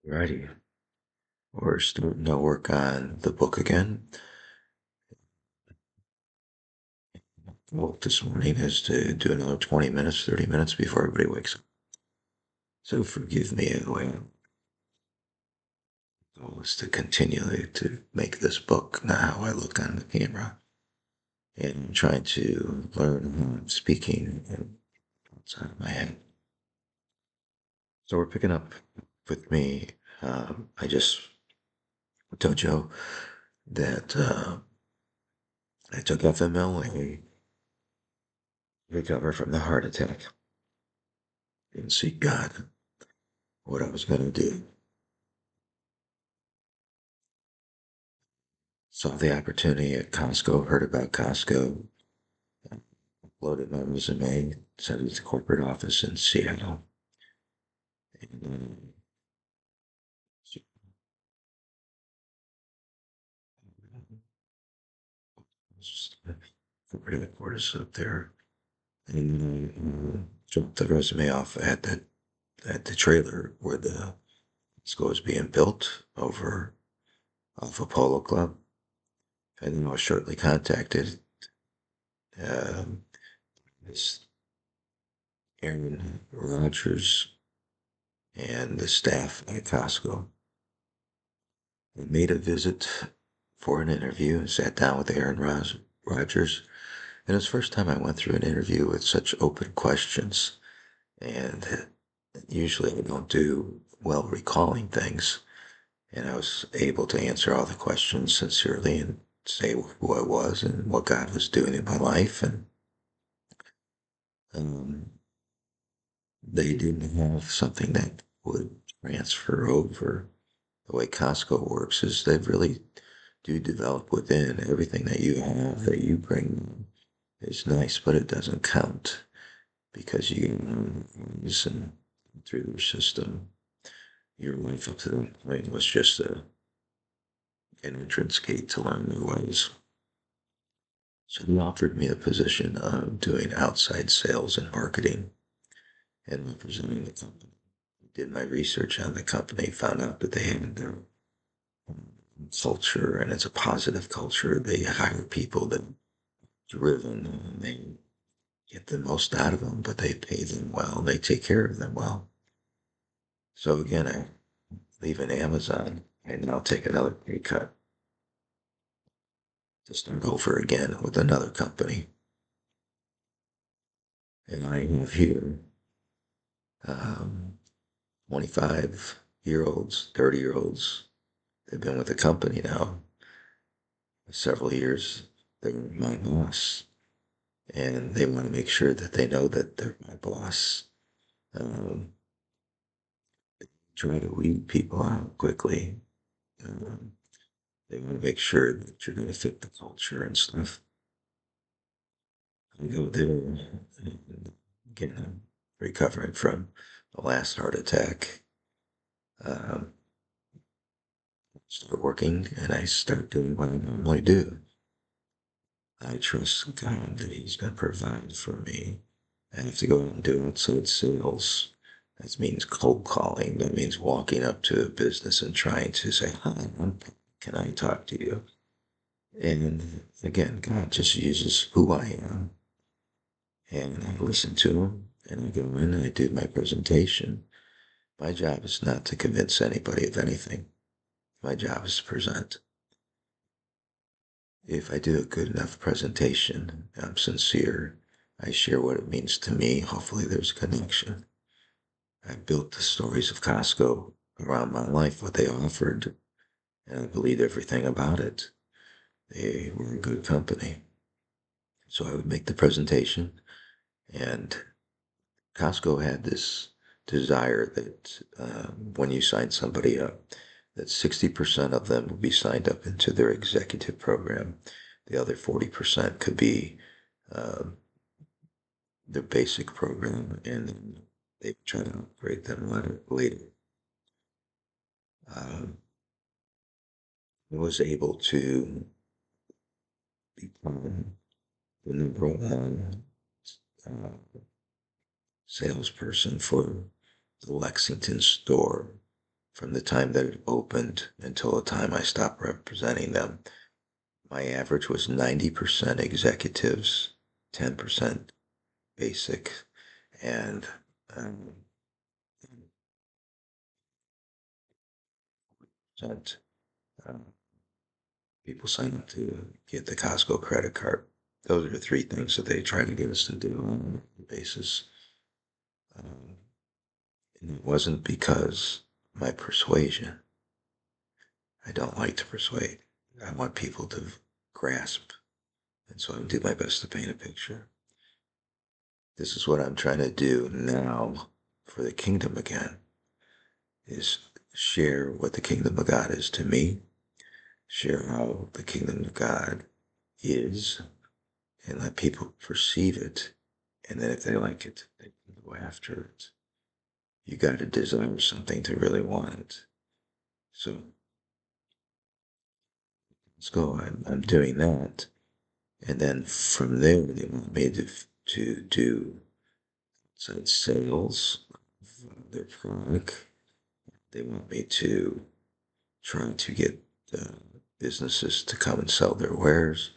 Righty. We're starting to work on the book again. Well, this morning is to do another 20 minutes, 30 minutes before everybody wakes up. So forgive me. The goal is to continue to make this book not how I look on the camera and trying to learn how I'm speaking and outside of my head. So we're picking up with me. I just told Joe that I took FMLA, recover from the heart attack, and see God what I was going to do. Saw the opportunity at Costco, heard about Costco, loaded my resume, sent it to corporate office in Seattle. And corporate headquarters up there. And dropped the resume off at the trailer where the school was being built over off of Polo Club. And then I was shortly contacted. Um, this Aaron Rogers and the staff at Costco. We made a visit for an interview, sat down with Aaron Rodgers, and it was the first time I went through an interview with such open questions. And usually I don't do well recalling things, and I was able to answer all the questions sincerely and say who I was and what God was doing in my life. And um, they didn't have something that would transfer over. The way Costco works is they really do develop within everything that you have that you bring is nice, but it doesn't count because you listen through their system. Your life up to that point was just an entrance gate to learn new ways. So they offered me a position of doing outside sales and marketing and representing the company. Did my research on the company, found out that they had their culture and it's a positive culture. They hire people that are driven and they get the most out of them, but they pay them well. They take care of them well. So again, I leave an Amazon and I'll take another pay cut to start over again with another company. And I have here 25-year-olds, 30-year-olds. They've been with the company now for several years. They're my boss, and they want to make sure that they know that they're my boss. Um, Try to weed people out quickly. Um, they want to make sure that you're going to fit the culture and stuff. I go there, and again, I'm recovering from the last heart attack. Um, Start working, and I start doing what I normally do. I trust God that He's going to provide for me. I have to go out and do outside sales. That means cold calling. That means walking up to a business and trying to say, "Hi, can I talk to you?" And again, God just uses who I am. And I listen to Him, and I go in and I do my presentation. My job is not to convince anybody of anything. My job is to present. If I do a good enough presentation, I'm sincere, I share what it means to me, hopefully there's a connection. I built the stories of Costco around my life, what they offered, and I believed everything about it. They were a good company. So I would make the presentation, and Costco had this desire that when you sign somebody up, that 60% of them would be signed up into their executive program. The other 40% could be um, their basic program, and then they try to upgrade them later. Um, I was able to become the number one salesperson for the Lexington store from the time that it opened until the time I stopped representing them, my average was 90% executives, 10% basic, and um, percent people sign up to get the Costco credit card. Those are the three things that they try to get us to do on a basis. Um, and it wasn't because my persuasion. I don't like to persuade. I want people to grasp. And so I do my best to paint a picture. This is what I'm trying to do now for the kingdom again, is share what the kingdom of God is to me, share how the kingdom of God is, and let people perceive it. And then if they like it, they can go after it. You got to desire something to really want it. So let's go. I'm doing that. And then from there, they want me to do sales of their product. They want me to try to get businesses to come and sell their wares.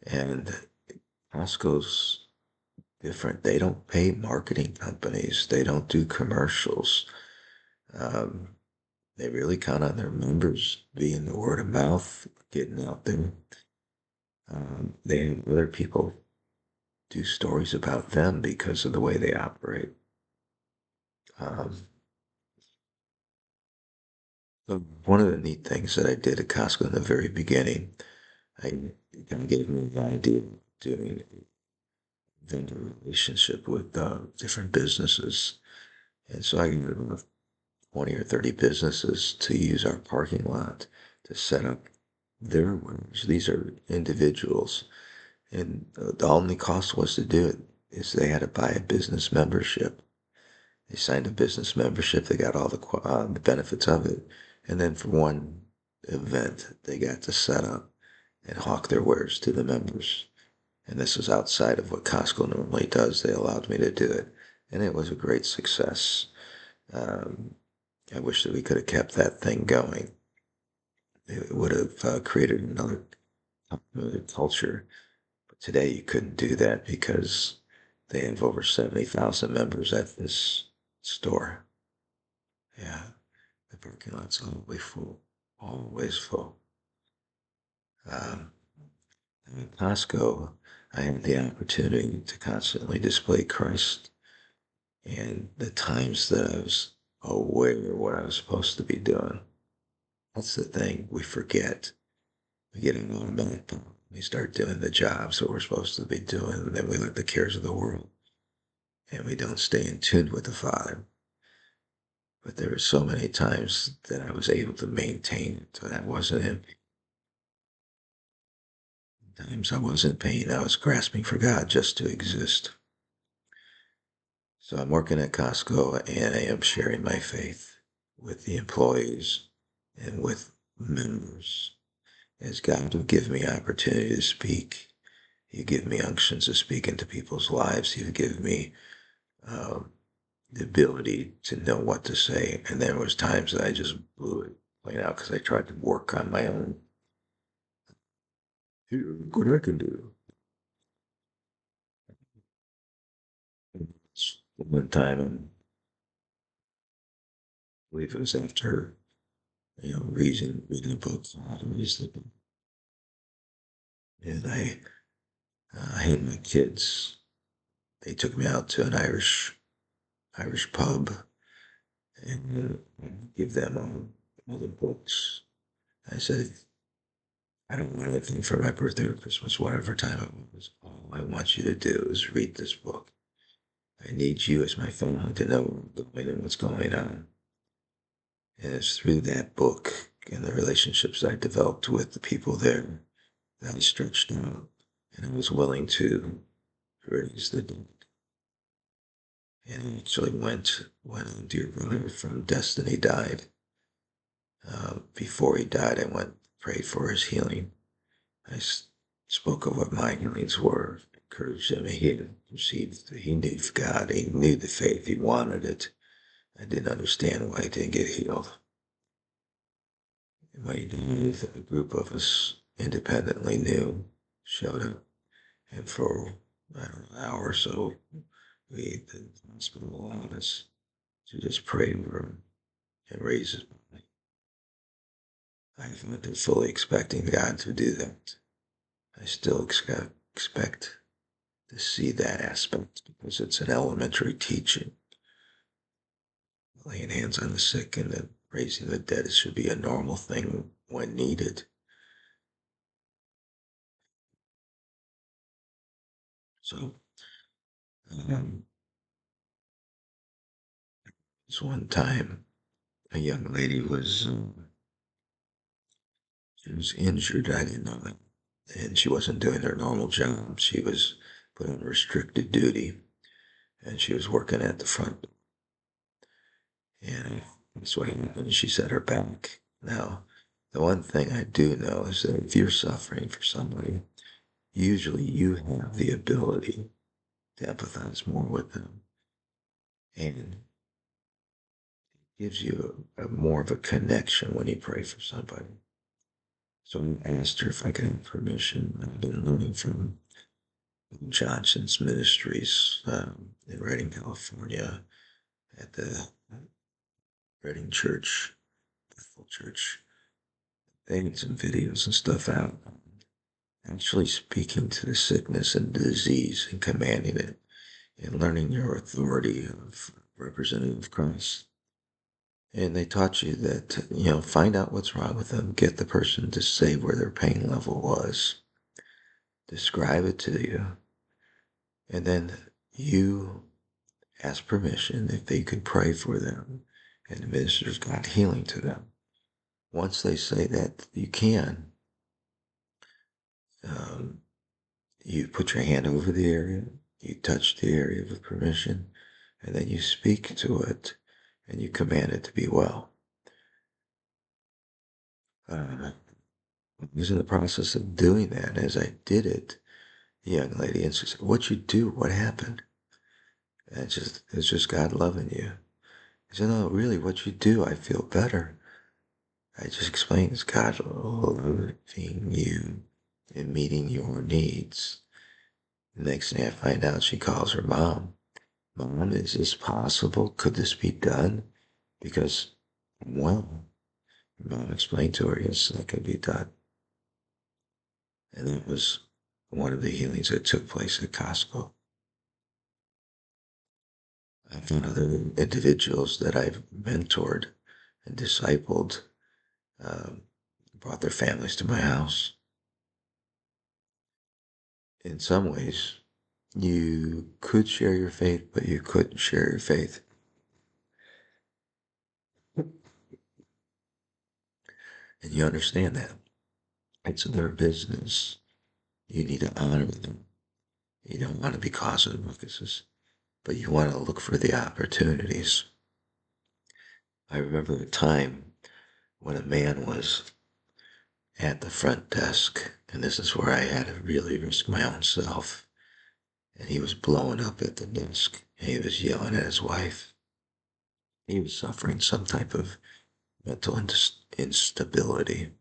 And Costco's different. They don't pay marketing companies. They don't do commercials. Um, they really count on their members being the word of mouth, getting out there. They have other people do stories about them because of the way they operate. Um, so one of the neat things that I did at Costco in the very beginning, I kind of gave me the idea of doing a vendor relationship with different businesses. And so I got about 20 or 30 businesses to use our parking lot to set up their wares. These are individuals. And the only cost was to do it is they had to buy a business membership. They signed a business membership. They got all the benefits of it. And then for one event, they got to set up and hawk their wares to the members. And this was outside of what Costco normally does. They allowed me to do it. And it was a great success. Um, I wish that we could have kept that thing going. It would have created another culture. But today you couldn't do that because they have over 70,000 members at this store. Yeah, the parking lot's always full, always full. Um, at Costco, I had the opportunity to constantly display Christ and the times that I was aware of what I was supposed to be doing. That's the thing we forget. We get an automatic pilot. We start doing the jobs that we're supposed to be doing, and then we let the cares of the world, and we don't stay in tune with the Father. But there were so many times that I was able to maintain it, so that wasn't him. Times I wasn't paying, I was grasping for God just to exist. So I'm working at Costco and I am sharing my faith with the employees and with members. As God will give me opportunity to speak, He give me unctions to speak into people's lives. He would give me um, the ability to know what to say. And there was times that I just blew it plain out because I tried to work on my own. Here, look what I can do. One time, I believe it was after reading a book, how to raise the book, and I had my kids. They took me out to an Irish pub and give them all the books. I said, I don't want anything for my birthday or Christmas, whatever time it was. All I want you to do is read this book. I need you as my family to know where I'm going and what's going on. And it's through that book and the relationships I developed with the people there that I stretched out and I was willing to raise the dead. And I actually went when a dear brother from Destiny died. Before he died, I went prayed for his healing. I spoke of what my healings were, encouraged him. He had received, he knew God, he knew the faith, he wanted it. I didn't understand why he didn't get healed. My dad, a group of us independently knew, showed up, and for, I don't know, an hour or so, the hospital allowed us to just pray over him and raise his body. I haven't been fully expecting God to do that. I still expect to see that aspect because it's an elementary teaching. Laying hands on the sick and then raising the dead should be a normal thing when needed. So, um, this one time, a young lady she was injured. I didn't know that, and she wasn't doing her normal job. She was put on restricted duty, and she was working at the front. And that's what happened. She set her back. Now, the one thing I do know is that if you're suffering for somebody, usually you have the ability to empathize more with them, and gives you a more of a connection when you pray for somebody. So I asked her if I could have permission. I've been learning from Johnson's Ministries in Redding, California, at the Redding Church, Bethel Church. They had some videos and stuff out, actually speaking to the sickness and disease and commanding it, and learning your authority of representative of Christ. And they taught you that, find out what's wrong with them, get the person to say where their pain level was, describe it to you, and then you ask permission if they could pray for them, and the ministers got healing to them. Once they say that you can, um, you put your hand over the area, you touch the area with permission, and then you speak to it, and you command it to be well. I was in the process of doing that. As I did it, the young lady and she said, "What'd you do? What happened?" And it's just God loving you. I said, "No, really, what you do? I feel better." I just explained it's God loving you and meeting your needs. The next thing I find out, she calls her mom. "Mom, is this possible? Could this be done?" Because, well, Mom explained to her, yes, that could be done. And that was one of the healings that took place at Costco. I found other individuals that I've mentored and discipled, um, brought their families to my house. In some ways, you could share your faith, but you couldn't share your faith. And you understand that. It's their business. You need to honor them. You don't want to be causing ruckuses, but you want to look for the opportunities. I remember a time when a man was at the front desk, and this is where I had to really risk my own self. And he was blowing up at the desk, and he was yelling at his wife. He was suffering some type of mental instability,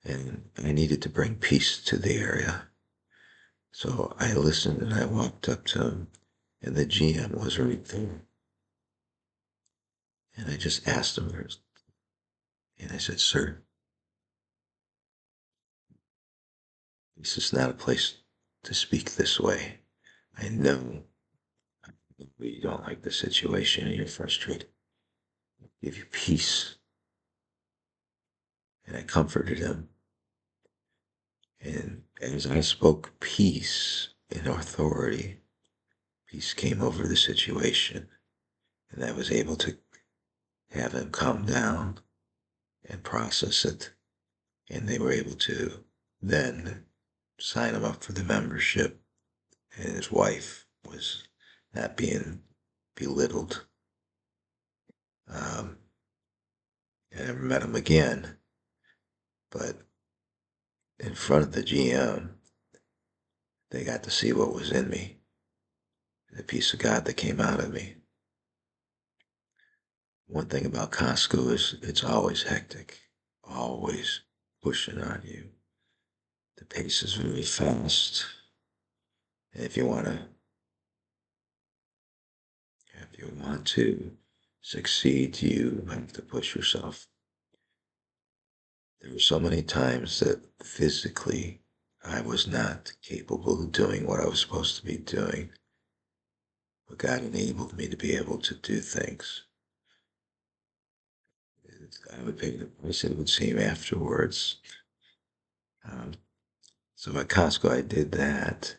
and I needed to bring peace to the area. So I listened and I walked up to him, and the GM was right there. And I just asked him, and I said, "Sir, this is not a place to speak this way. I know you don't like the situation and you're frustrated. I'll give you peace." And I comforted him. And as I spoke peace and authority, peace came over the situation. And I was able to have him calm down and process it. And they were able to then sign him up for the membership. And his wife was not being belittled. Um, I never met him again, but in front of the GM, they got to see what was in me, the peace of God that came out of me. One thing about Costco is it's always hectic. always pushing on you. The pace is very fast. And if you want to succeed, you have to push yourself. There were so many times that physically I was not capable of doing what I was supposed to be doing, but God enabled me to be able to do things. I would pay the price, it would seem, afterwards. Um, so at Costco, I did that.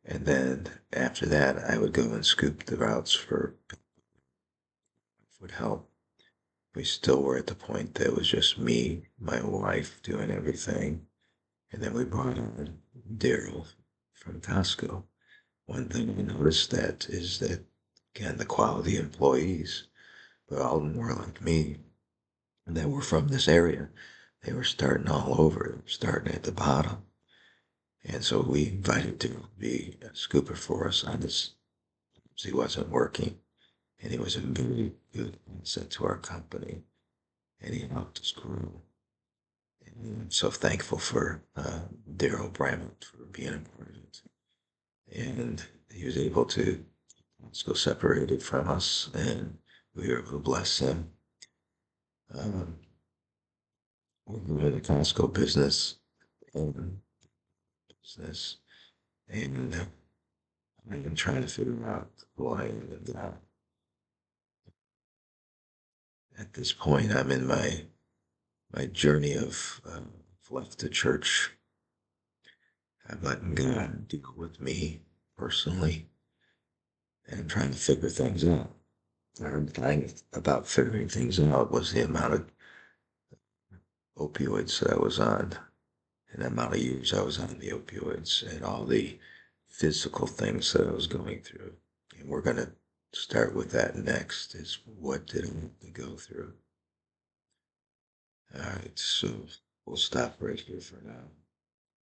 And then after that, I would go and scoop the routes for would help. We still were at the point that it was just me, my wife doing everything. And then we brought on Daryl from Costco. One thing I noticed that is that, again, the quality employees were all more like me that were from this area. They were starting all over, starting at the bottom. And so we invited Daryl to be a scooper for us on this. He wasn't working, and he was a very good asset to our company, and he helped us grow. And I'm so thankful for Daryl Bramlett for being a part of it. And he was able to go separated from us, and we were able to bless him. Um, we're in the Costco and business, and I've been trying to figure out who I am. And at this point, I'm in my journey of left the church. I've let God deal with me personally, and I'm trying to figure things out. Our thing about figuring things out was the amount of opioids that I was on, and the amount of years I was on the opioids, and all the physical things that I was going through. And we're going to start with that next, is what did I have to go through? All right, so we'll stop right here for now.